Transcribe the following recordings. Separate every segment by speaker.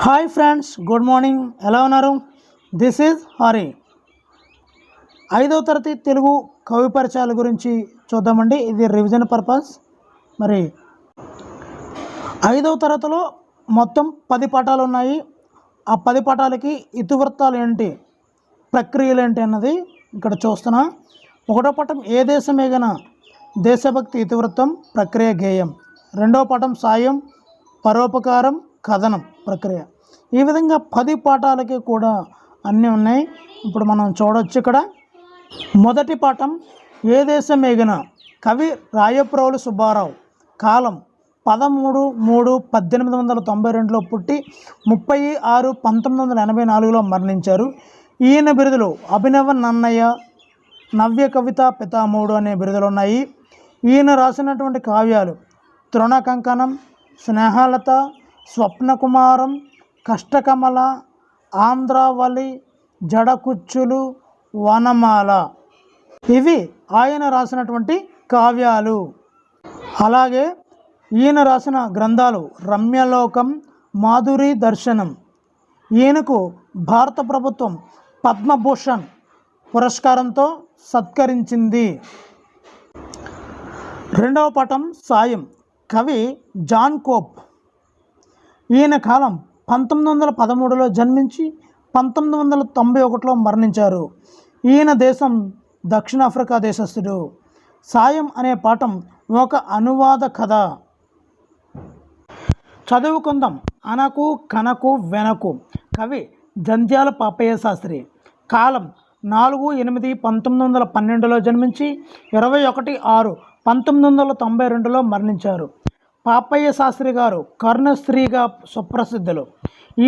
Speaker 1: Hi friends, good morning. ఎలా ఉన్నారు? This is Hari. 5వ తరగతి తెలుగు కవి పరిచయాల గురించి చూద్దామండి. ఇది రివిజన్ పర్పస్. మరి 5వ తరగతిలో మొత్తం 10 పాఠాలు ఉన్నాయి. ఆ 10 పాఠాలకి ఇతివృత్తాలు ఏంటి, ప్రక్రియలు ఏంటి అన్నది ఇక్కడ చూస్తున్నా. 1వ పాఠం ఏ దేశమేగన దేశభక్తి ఇతివృత్తం ప్రక్రియ గేయం. 2వ పాఠం సాయం పరోపకారం కథనం ప్రక్రియ. ఈ విధంగా 10 పాఠాలకి కూడా అన్నీ ఉన్నాయి. ఇప్పుడు మనం చూడవచ్చు. ఇక్కడ మొదటి పాఠం ఏ దేశమేగిన. కవి రాయప్రోలు సుబ్బారావు. కాలం 13/3/1892లో పుట్టి 30/6/1984లో మరణించారు. ఈయన బిరుదులు అభినవ నన్నయ్య, నవ్య కవిత పితామహుడు అనే బిరుదులు ఉన్నాయి. ఈయన రాసినటువంటి కావ్యాలు తృణ కంకణం, స్నేహలత, స్వప్నకుమారం, కష్టకమల, ఆంధ్రావళి, జడకుచ్చులు, వనమాల. ఇవి ఆయన రాసినటువంటి కావ్యాలు. అలాగే ఈయన రాసిన గ్రంథాలు రమ్యలోకం, మాధురి దర్శనం. ఈయనకు భారత ప్రభుత్వం పద్మభూషణ్ పురస్కారంతో సత్కరించింది. 2వ పాఠం సాయం. కవి జాన్ కోప్. ఈయన కాలం 1913లో జన్మించి 1991లో మరణించారు. ఈయన దేశం దక్షిణాఫ్రికా దేశస్థుడు. సాయం అనే పాఠం ఒక అనువాద కథ. చదువుకుందాం. అనకు కనకు వెనకు. కవి జంధ్యాల పాపయ్య శాస్త్రి. కాలం 4/8/1912లో జన్మించి 21/6/1992లో మరణించారు. పాపయ్య శాస్త్రి గారు కరుణశ్రీగా సుప్రసిద్ధులు.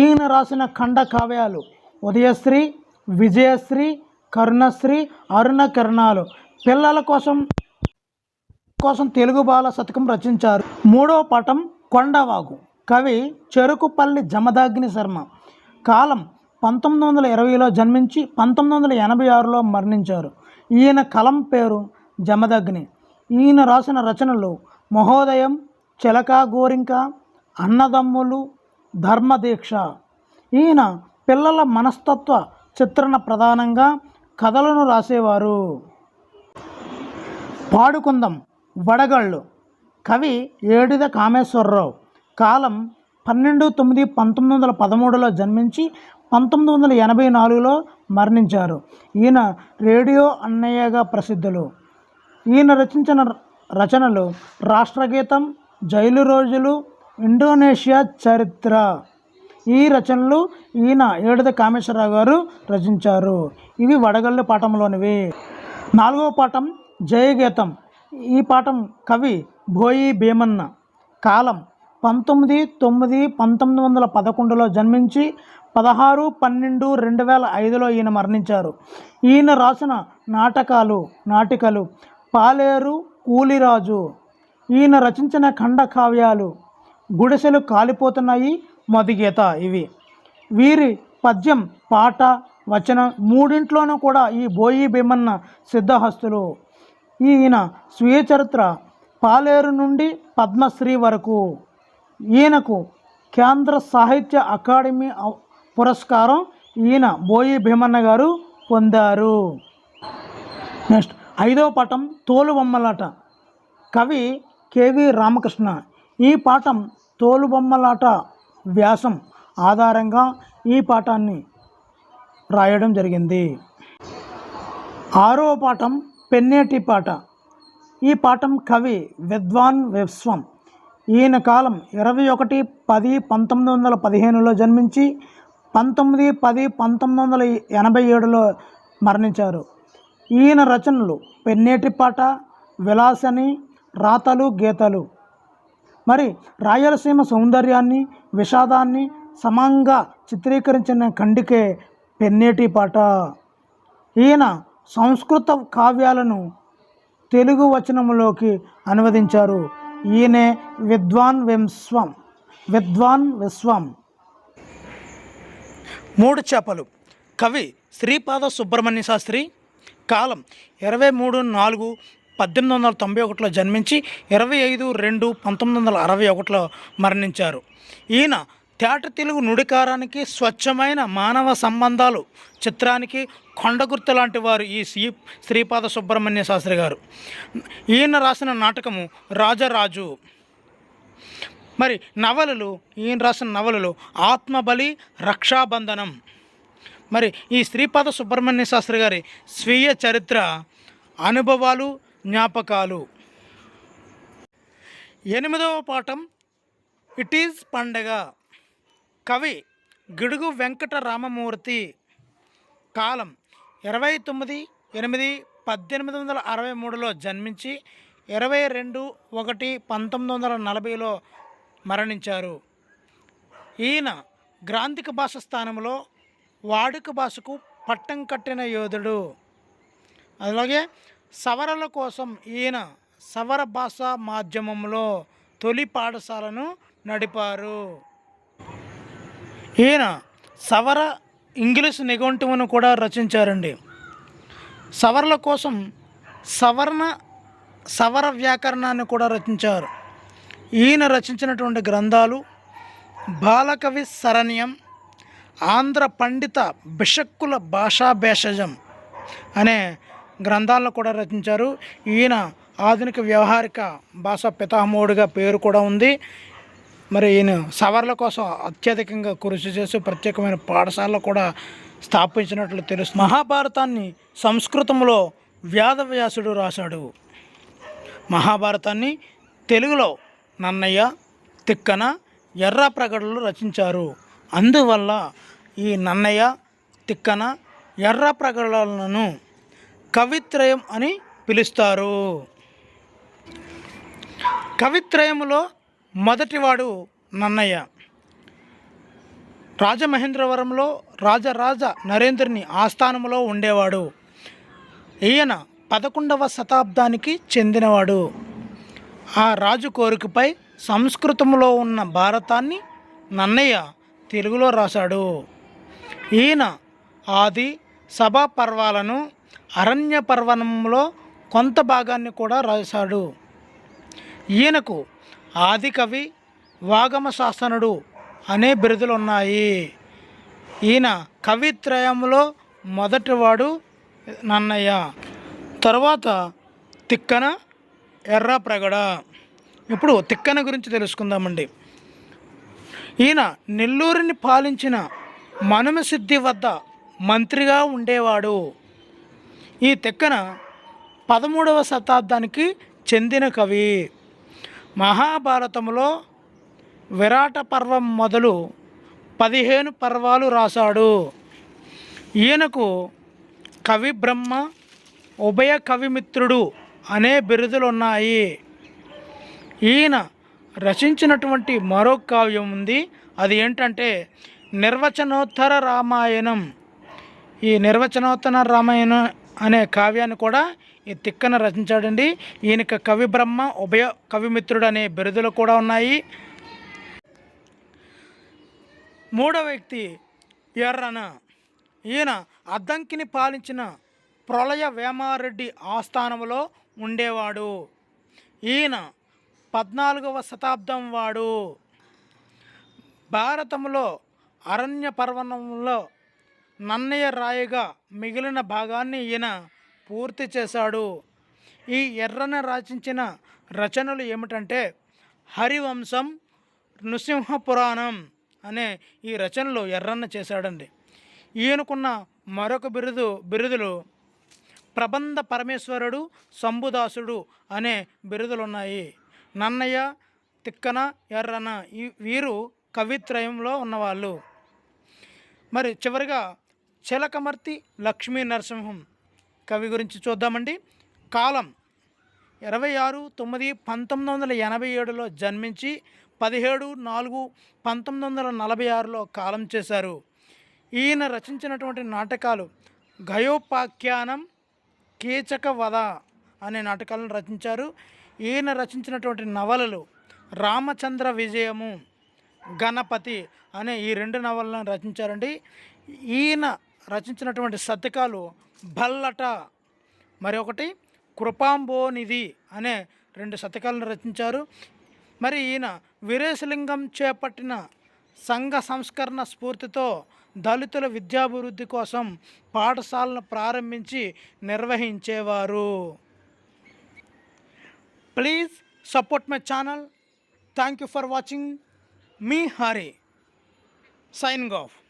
Speaker 1: ఈయన రాసిన ఖండ కావ్యాలు ఉదయశ్రీ, విజయశ్రీ, కరుణశ్రీ, అరుణ కిరణాలు. పిల్లల కోసం తెలుగు బాల శతకం రచించారు. 3వ పాఠం కొండవాగు. కవి చెరుకుపల్లి జమదాగ్ని శర్మ. కాలం 1920లో జన్మించి 1986లో మరణించారు. ఈయన కలం పేరు జమదగ్ని. ఈయన రాసిన రచనలు మహోదయం, చిలక గోరింక, అన్నదమ్ములు, ధర్మదీక్ష. ఈయన పిల్లల మనస్తత్వ చిత్రణ ప్రధానంగా కథలను రాసేవారు. పాడుకుందాం. వడగళ్ళు. కవి ఏడిద కామేశ్వరరావు. కాలం 12/9/1913లో జన్మించి 1984లో మరణించారు. ఈయన రేడియో అన్నయ్యగా ప్రసిద్ధులు. ఈయన రచించిన రచనలు రాష్ట్రగీతం, జైలు రోజులు, ఇండోనేషియా చరిత్ర. ఈ రచనలు ఈయన ఏడిద కామేశ్వరరావు గారు రచించారు. ఇవి వడగళ్ళు పాఠంలోనివి. 4వ పాఠం జయగీతం. ఈ పాఠం కవి బోయి భీమన్న. కాలం 19/9/1911లో జన్మించి 16/12/2005లో ఈయన మరణించారు. ఈయన రాసిన నాటికలు పాలేరు, కూలిరాజు. ఈయన రచించిన ఖండ కావ్యాలు గుడిసెలు కాలిపోతున్నాయి, మధుగీత. ఇవి వీరి పద్యం, పాట, వచనం మూడింట్లోనూ కూడా ఈ బోయి భీమన్న సిద్ధహస్తులు. ఈయన స్వీయ చరిత్ర పాలేరు నుండి పద్మశ్రీ వరకు. ఈయనకు కేంద్ర సాహిత్య అకాడమీ పురస్కారం ఈయన బోయి భీమన్న గారు పొందారు. నెక్స్ట్ 5వ పాఠం తోలుబొమ్మలాట. కవి కెవి రామకృష్ణ. ఈ పాఠం తోలుబొమ్మలాట వ్యాసం ఆధారంగా ఈ పాఠాన్ని రాయడం జరిగింది. 6వ పాఠం పెన్నేటి పాట. ఈ పాఠం కవి విద్వాన్ విశ్వం. ఈయన కాలం 21/10/1915లో జన్మించి 19/10/1987లో మరణించారు. ఈయన రచనలు పెన్నేటి పాట, విలాసని, రాతలు, గీతలు. మరి రాయలసీమ సౌందర్యాన్ని, విషాదాన్ని సమంగా చిత్రీకరించిన ఖండికే పెన్నేటి పాట. ఈయన సంస్కృత కావ్యాలను తెలుగు వచనంలోకి అనువదించారు. ఈయనే విద్వాన్ విశ్వం. 3 చేపలు. కవి శ్రీపాద సుబ్రహ్మణ్య శాస్త్రి. కాలం 23/4/1891లో జన్మించి 25/2/1961లో మరణించారు. ఈయన తేట తెలుగు నుడికారానికి, స్వచ్ఛమైన మానవ సంబంధాలు చిత్రానికి కొండగుర్తు లాంటి వారు ఈ శ్రీపాద సుబ్రహ్మణ్య శాస్త్రి గారు. ఈయన రాసిన నాటకము రాజరాజు. మరి నవలలు, ఈయన రాసిన నవలలు ఆత్మబలి, రక్షాబంధనం. మరి ఈ శ్రీపాద సుబ్రహ్మణ్య శాస్త్రి గారి స్వీయ చరిత్ర, అనుభవాలు, జ్ఞాపకాలు. 8వ పాఠం ఇట్ ఈజ్ పండగ. కవి గిడుగు వెంకట రామమూర్తి. కాలం 29/8/1863లో జన్మించి 22/1/1940లో మరణించారు. ఈయన గ్రాంధిక భాష స్థానంలో వాడుక భాషకు పట్టం కట్టిన యోధుడు. అలాగే సవరల కోసం ఈయన సవర భాషా మాధ్యమంలో తొలి పాఠశాలను నడిపారు. ఈయన సవర ఇంగ్లీష్ నిఘంటువును కూడా రచించారండి. సవరల కోసం సవర వ్యాకరణాన్ని కూడా రచించారు. ఈయన రచించినటువంటి గ్రంథాలు బాలకవి శరణ్యం, ఆంధ్ర పండిత బిషక్కుల భాషా భేషజం అనే గ్రంథాలను కూడా రచించారు. ఈయన ఆధునిక వ్యవహారిక భాషా పితామహుడిగా పేరు కూడా ఉంది. మరి ఈయన సవర్ల కోసం అత్యధికంగా కృషి చేసి ప్రత్యేకమైన పాఠశాలలో కూడా స్థాపించినట్లు తెలుసు. మహాభారతాన్ని సంస్కృతంలో వ్యాసవ్యాసుడు రాశాడు. మహాభారతాన్ని తెలుగులో నన్నయ్య, తిక్కన, ఎర్రాప్రగడలు రచించారు. అందువల్ల ఈ నన్నయ్య, తిక్కన, ఎర్రాప్రగడలను కవిత్రయం అని పిలుస్తారు. కవిత్రయములో మొదటివాడు నన్నయ్య. రాజమహేంద్రవరంలో రాజరాజ నరేంద్రుని ఆస్థానంలో ఉండేవాడు. ఈయన 11వ శతాబ్దానికి చెందినవాడు. ఆ రాజు కోరికపై సంస్కృతంలో ఉన్న భారతాన్ని నన్నయ్య తెలుగులో రాశాడు. ఈయన ఆది సభా పర్వాలను, అరణ్య పర్వణంలో కొంత భాగాన్ని కూడా రాశాడు. ఈయనకు ఆది కవి, వాగమ శాసనుడు అనే బిరుదులు ఉన్నాయి. ఈయన కవిత్రయంలో మొదటివాడు నన్నయ్య. తర్వాత తిక్కన, ఎర్రాప్రగడ. ఇప్పుడు తిక్కన గురించి తెలుసుకుందామండి. ఈయన నెల్లూరుని పాలించిన మనుమసిద్ధి వద్ద మంత్రిగా ఉండేవాడు. ఈ తిక్కన 13వ శతాబ్దానికి చెందిన కవి. మహాభారతంలో విరాట పర్వం మొదలు 15 పర్వాలు రాశాడు. ఈయనకు కవి బ్రహ్మ, ఉభయ కవిమిత్రుడు అనే బిరుదులు ఉన్నాయి. ఈయన రచించినటువంటి మరో కావ్యం ఉంది. అది ఏంటంటే నిర్వచనోత్తర రామాయణం. ఈ నిర్వచనోత్తర రామాయణం అనే కావ్యాన్ని కూడా ఈ తిక్కన రచించాడండి. ఈయనకి కవి బ్రహ్మ, ఉభయ కవిమిత్రుడు అనే బిరుదులు కూడా ఉన్నాయి. మూడవ వ్యక్తి ఎర్రన. ఈయన అద్దంకిని పాలించిన ప్రళయ వేమారెడ్డి ఆస్థానంలో ఉండేవాడు. ఈయన 14వ శతాబ్దం వాడు. భారతంలో అరణ్య పర్వణంలో నన్నయ్య రాయగా మిగిలిన భాగాన్ని ఈయన పూర్తి చేశాడు. ఈ ఎర్రన రచించిన రచనలు ఏమిటంటే హరివంశం, నృసింహ పురాణం అనే ఈ రచనలు ఎర్రన్న చేశాడండి. ఈయనకున్న మరొక బిరుదులు ప్రబంధ పరమేశ్వరుడు, శంభుదాసుడు అనే బిరుదులు ఉన్నాయి. నన్నయ్య, తిక్కన, ఎర్రన వీరు కవిత్రయంలో ఉన్నవాళ్ళు. మరి చివరిగా చిలకమర్తి లక్ష్మీ నరసింహం కవి గురించి చూద్దామండి. కాలం 26/9/1987లో జన్మించి 17/4/1946లో కాలం చేశారు. ఈయన రచించినటువంటి నాటకాలు గయోపాఖ్యానం, కీచక వధ అనే నాటకాలను రచించారు. ఈయన రచించినటువంటి నవలలు రామచంద్ర విజయము, గణపతి అనే ఈ 2 నవలను రచించారండి. ఈయన రచించినటువంటి శతకాలు భల్లట, మరి ఒకటి కృపాంబోనిధి అనే 2 శతకాలను రచించారు. మరి ఈయన వీరేశలింగం చేపట్టిన సంఘ సంస్కరణ స్ఫూర్తితో దళితుల విద్యాభివృద్ధి కోసం పాఠశాలను ప్రారంభించి నిర్వహించేవారు. Please support my channel. Thank you for watching. మీ హరి సైనింగ్ ఆఫ్.